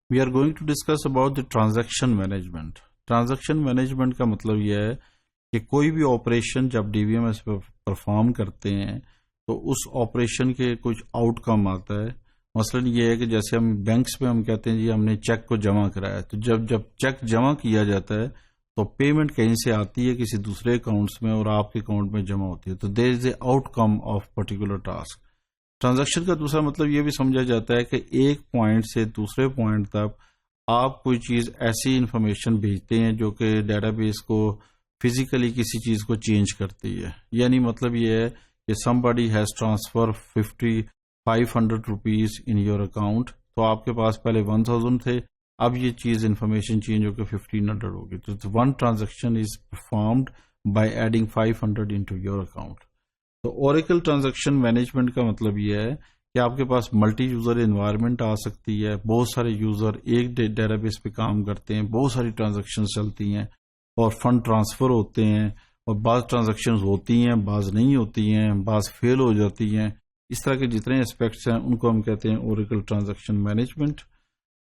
We are going to discuss about the transaction management. Transaction management کا مطلب یہ ہے کہ کوئی بھی آپریشن جب ڈی وی ایم ایس پہ پرفارم کرتے ہیں تو اس آپریشن کے کچھ آؤٹ کم آتا ہے. مثلا یہ ہے کہ جیسے ہم بینکس میں ہم کہتے ہیں جی ہم نے چیک کو جمع کرایا، تو جب چیک جمع کیا جاتا ہے تو پیمنٹ کہیں سے آتی ہے کسی دوسرے اکاؤنٹس میں اور آپ کے اکاؤنٹ میں جمع ہوتی ہے، تو there is a outcome of particular task. Transaction کا دوسرا مطلب یہ بھی سمجھا جاتا ہے کہ ایک پوائنٹ سے دوسرے پوائنٹ تک آپ کوئی چیز ایسی انفارمیشن بھیجتے ہیں جو کہ ڈیٹا بیس کو فزیکلی کسی چیز کو چینج کرتی ہے. یعنی مطلب یہ ہے کہ somebody has transfer 500 rupees in your account, تو آپ کے پاس پہلے 1000 تھے، اب یہ چیز انفارمیشن چینج ہو کے 1500 ہوگی. تو one transaction is performed by adding 500 into your account. تو اوریکل ٹرانزیکشن مینجمنٹ کا مطلب یہ ہے کہ آپ کے پاس ملٹی یوزر انوائرمنٹ آ سکتی ہے، بہت سارے یوزر ایک ڈیٹا بیس پہ کام کرتے ہیں، بہت ساری ٹرانزیکشن چلتی ہیں اور فنڈ ٹرانسفر ہوتے ہیں، اور بعض ٹرانزیکشن ہوتی ہیں، بعض نہیں ہوتی ہیں، بعض فیل ہو جاتی ہیں. اس طرح کے جتنے اسپیکٹس ہیں ان کو ہم کہتے ہیں Oracle transaction management.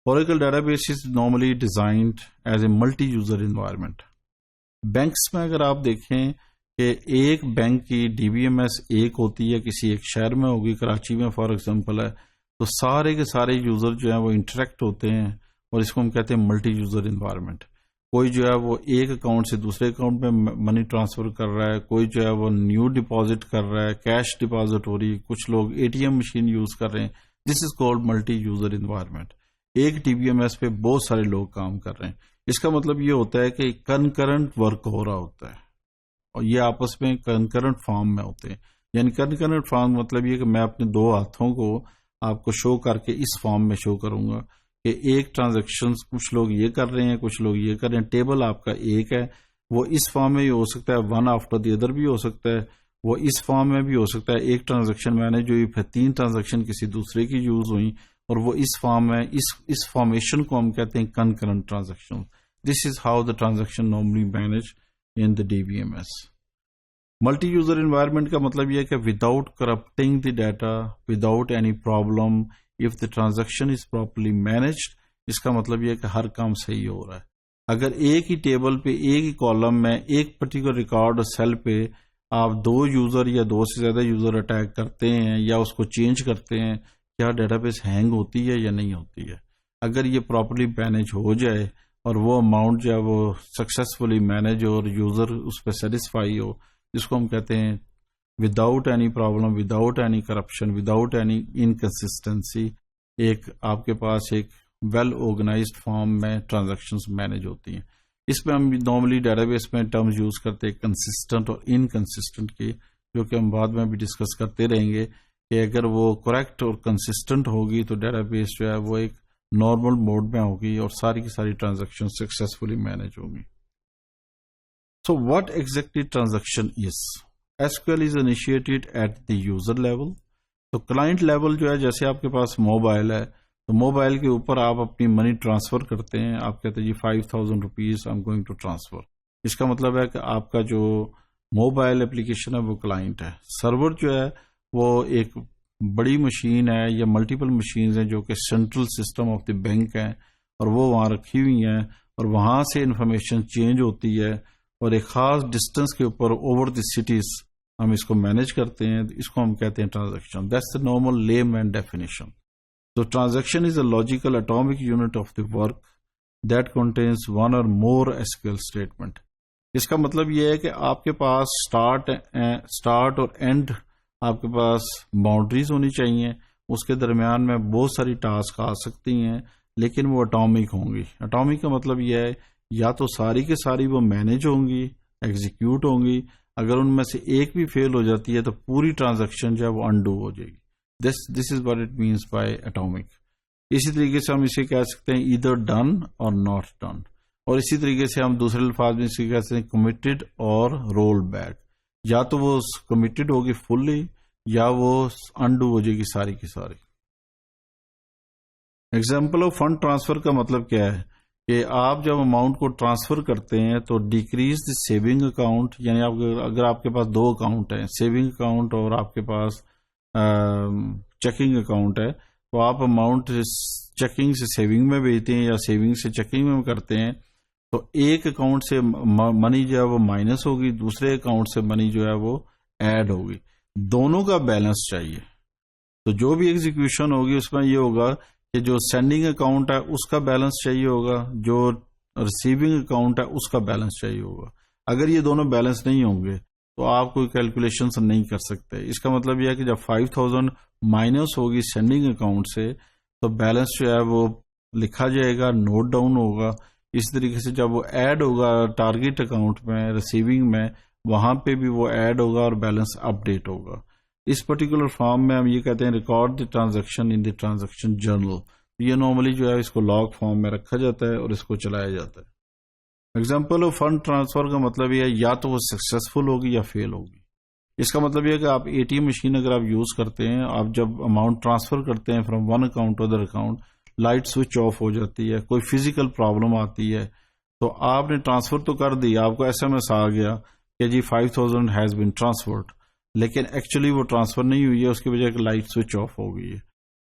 Oracle data base is normally designed as a multi user environment. Banks میں اگر آپ دیکھیں کہ ایک بینک کی ڈی بی ایم ایس ایک ہوتی ہے، کسی ایک شہر میں ہوگی، کراچی میں فار ایگزامپل ہے، تو سارے کے سارے یوزر جو ہیں وہ انٹریکٹ ہوتے ہیں اور اس کو ہم کہتے ہیں ملٹی یوزر انوائرمنٹ. کوئی جو ہے وہ ایک اکاؤنٹ سے دوسرے اکاؤنٹ میں منی ٹرانسفر کر رہا ہے، کوئی جو ہے وہ نیو ڈپازٹ کر رہا ہے، کیش ڈپازٹ ہو رہی ہے، کچھ لوگ A T M machine use کر رہے ہیں. This is called multi user environment. ایک ڈی بی ایم ایس پہ بہت سارے لوگ کام کر رہے ہیں. اس کا مطلب یہ ہوتا ہے کہ کنکرنٹ ورک ہو رہا ہوتا ہے اور یہ آپس میں کنکرنٹ فارم میں ہوتے ہیں. یعنی کنکرنٹ فارم مطلب یہ کہ میں اپنے دو ہاتھوں کو آپ کو شو کر کے اس فارم میں شو کروں گا کہ ایک ٹرانزیکشن کچھ لوگ یہ کر رہے ہیں، کچھ لوگ یہ کر رہے ہیں. ٹیبل آپ کا ایک ہے، وہ اس فارم میں بھی ہو سکتا ہے، ون آفٹر دی ادر بھی ہو سکتا ہے، وہ اس فارم میں بھی ہو سکتا ہے. ایک ٹرانزیکشن مینیج ہوئی، پھر 3 ٹرانزیکشن کسی دوسرے کی یوز ہوئی اور وہ اس فارم میں اس فارمیشن کو ہم کہتے ہیں concurrent transaction. This is how the transaction normally manage in the D B M S. Multi user environment کا مطلب یہ ہے کہ without corrupting the data, without any problem, if the transaction is properly managed. اس کا مطلب یہ ہے کہ ہر کام صحیح ہو رہا ہے. اگر ایک ہی ٹیبل پہ ایک ہی کالم میں ایک پرٹیکولر ریکارڈ اور سیل پہ آپ 2 یوزر یا 2 سے زیادہ یوزر اٹیک کرتے ہیں یا اس کو چینج کرتے ہیں، کیا ڈیٹا بیس ہینگ ہوتی ہے یا نہیں ہوتی ہے؟ اگر یہ پراپرلی مینج ہو جائے اور وہ اماؤنٹ جو ہے وہ سکسیسفلی مینج ہو اور یوزر اس پہ سیٹسفائی ہو، جس کو ہم کہتے ہیں without any problem, without any corruption, without any inconsistency, ایک آپ کے پاس ایک ویل آرگنائزڈ فارم میں ٹرانزیکشنز مینج ہوتی ہیں. اس میں ہم نارملی ڈیٹا بیس میں ٹرمز یوز کرتے ہیں کنسسٹنٹ اور انکنسسٹنٹ کی، جو کہ ہم بعد میں بھی ڈسکس کرتے رہیں گے کہ اگر وہ کریکٹ اور کنسسٹنٹ ہوگی تو ڈیٹا بیس جو ہے وہ ایک نارمل موڈ میں ہوگی اور ساری کی ساری ٹرانزیکشن سکسیسفلی مینج ہوگی. So what exactly transaction is? SQL is initiated at the user level. تو کلائنٹ لیول جو ہے، جیسے آپ کے پاس موبائل ہے تو موبائل کے اوپر آپ اپنی منی ٹرانسفر کرتے ہیں. آپ کہتے ہیں جی 5000 rupees I am going to transfer. اس کا مطلب ہے کہ آپ کا جو موبائل اپلیکیشن ہے وہ کلائنٹ ہے. سرور جو ہے وہ ایک بڑی مشین ہے یا ملٹیپل مشینز ہیں جو کہ central system of the bank ہیں اور وہ وہاں رکھی ہوئی ہیں اور وہاں سے انفارمیشن چینج ہوتی ہے اور ایک خاص ڈسٹینس کے اوپر اوور دی سٹیز ہم اس کو مینج کرتے ہیں. اس کو ہم کہتے ہیں transaction. That's the normal layman definition. تو transaction is a logical atomic unit of the work that contains one or more SQL statement. اس کا مطلب یہ ہے کہ آپ کے پاس اسٹارٹ اور اینڈ آپ کے پاس باؤنڈریز ہونی چاہیے. اس کے درمیان میں بہت ساری ٹاسک آ سکتی ہیں لیکن وہ اٹامک ہوں گی. اٹامک کا مطلب یہ ہے یا تو ساری کے ساری وہ مینج ہوں گی، ایگزیکیوٹ ہوں گی. اگر ان میں سے ایک بھی فیل ہو جاتی ہے تو پوری ٹرانزیکشن جو ہے وہ انڈو ہو جائے گی. This is what it means by atomic. اسی طریقے سے ہم اسے کہہ سکتے ہیں either done or not done. اور اسی طریقے سے ہم دوسرے الفاظ میں اسے کہہ سکتے ہیں کمیٹڈ اور رول بیک. یا تو وہ کمیٹڈ ہوگی فلی یا وہ انڈو ہو جائے گی ساری کی ساری. ایگزامپل آف فنڈ ٹرانسفر کا مطلب کیا ہے کہ آپ جب اماؤنٹ کو ٹرانسفر کرتے ہیں تو ڈیکریز دی سیونگ اکاؤنٹ. یعنی اگر آپ کے پاس 2 اکاؤنٹ ہیں، سیونگ اکاؤنٹ اور آپ کے پاس چیکنگ اکاؤنٹ ہے، تو آپ اماؤنٹ چیکنگ سے سیونگ میں بھیجتے ہیں یا سیونگ سے چیکنگ میں کرتے ہیں، تو ایک اکاؤنٹ سے منی جو ہے وہ مائنس ہوگی، دوسرے اکاؤنٹ سے منی جو ہے وہ ایڈ ہوگی، دونوں کا بیلنس چاہیے. تو جو بھی ایگزیکیوشن ہوگی اس میں یہ ہوگا کہ جو سینڈنگ اکاؤنٹ ہے اس کا بیلنس چاہیے ہوگا، جو ریسیونگ اکاؤنٹ ہے اس کا بیلنس چاہیے ہوگا. اگر یہ دونوں بیلنس نہیں ہوں گے تو آپ کوئی کیلکولیشنز نہیں کر سکتے. اس کا مطلب یہ ہے کہ جب 5000 مائنس ہوگی سینڈنگ اکاؤنٹ سے تو بیلنس جو ہے وہ لکھا جائے گا، نوٹ ڈاؤن ہوگا. اس طریقے سے جب وہ ایڈ ہوگا ٹارگیٹ اکاؤنٹ میں ریسیونگ میں، وہاں پہ بھی وہ ایڈ ہوگا اور بیلنس اپ ڈیٹ ہوگا. اس پرٹیکولر فارم میں ہم یہ کہتے ہیں record the transaction in the transaction journal. یہ نارملی جو ہے اس کو لاگ فارم میں رکھا جاتا ہے اور اس کو چلایا جاتا ہے. ایگزامپل آف فنڈ ٹرانسفر کا مطلب یہ ہے یا تو وہ سکسیسفل ہوگی یا فیل ہوگی. اس کا مطلب یہ ہے کہ آپ اے ٹی ایم مشین اگر آپ یوز کرتے ہیں، آپ جب اماؤنٹ ٹرانسفر کرتے ہیں from one account to other account, light switch off ہو جاتی ہے، کوئی فزیکل پرابلم آتی ہے، تو آپ نے ٹرانسفر تو کر دی، آپ کو ایس ایم ایس آ گیا کہ جی 5000 ہیز بین ٹرانسفرڈ، لیکن ایکچولی وہ ٹرانسفر نہیں ہوئی ہے، اس کی وجہ کہ لائٹ سوئچ آف ہو گئی ہے.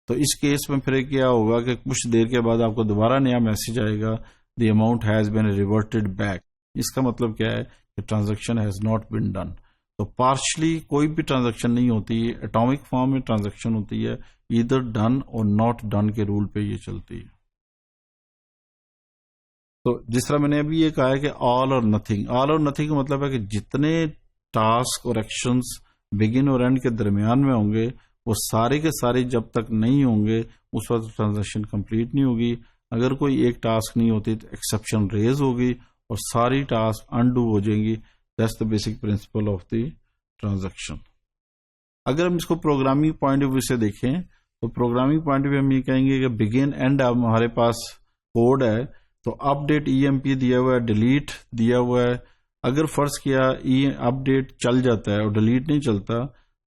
تو اس کیس میں پھر کیا ہوگا کہ کچھ دیر کے بعد آپ کو دوبارہ نیا میسج آئے گا، the amount has been reverted back. اس کا مطلب کیا ہے کہ transaction has not been done. تو پارشلی کوئی بھی ٹرانزیکشن نہیں ہوتی ہے، ایٹامک فارم میں ٹرانزیکشن ہوتی ہے، either done or not done کے رول پہ یہ چلتی ہے. تو جس طرح میں نے ابھی یہ کہا ہے کہ آل اور نتھنگ، آل اور نتھنگ کا مطلب ہے کہ جتنے ٹاسک اور ایکشنز بگن اور اینڈ کے درمیان میں ہوں گے وہ سارے کے سارے جب تک نہیں ہوں گے اس وقت ٹرانزیکشن کمپلیٹ نہیں ہوگی. اگر کوئی ایک ٹاسک نہیں ہوتی تو ایکسیپشن ریز ہوگی اور ساری ٹاسک انڈو ہو جائیں گی. That's the basic principle of the transaction. اگر ہم اس کو پروگرامنگ پوائنٹ آف ویو سے دیکھیں تو پروگرامنگ پوائنٹ آف ویو ہم یہ کہیں گے کہ بگن اینڈ ہمارے پاس کوڈ ہے، تو اپ ڈیٹ ای ایم پی دیا ہوا ہے، ڈیلیٹ دیا ہوا ہے. اگر فرض کیا اپ ڈیٹ چل جاتا ہے اور ڈیلیٹ نہیں چلتا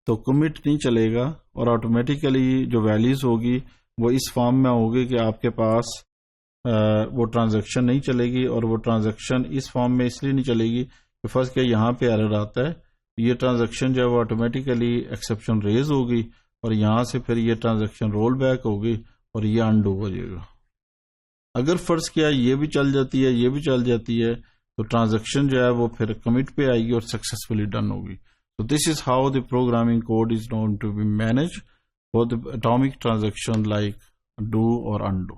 تو کمٹ نہیں چلے گا اور آٹومیٹیکلی جو ویلیوز ہوگی وہ اس فارم میں ہوگی کہ آپ کے پاس وہ ٹرانزیکشن نہیں چلے گی. اور وہ ٹرانزیکشن اس فارم میں اس لیے نہیں چلے گی کہ فرض کیا یہاں پہ ایرر آتا ہے، یہ ٹرانزیکشن جو ہے وہ آٹومیٹیکلی ایکسیپشن ریز ہوگی اور یہاں سے پھر یہ ٹرانزیکشن رول بیک ہوگی اور یہ انڈو ہو جائے گا. اگر فرض کیا یہ بھی چل جاتی ہے، یہ بھی چل جاتی ہے، تو ٹرانزیکشن جو ہے وہ پھر کمٹ پہ آئے گی اور سکسیسفلی ڈن ہوگی. So this is how the programming code is known to be managed for the atomic transaction like do or undo.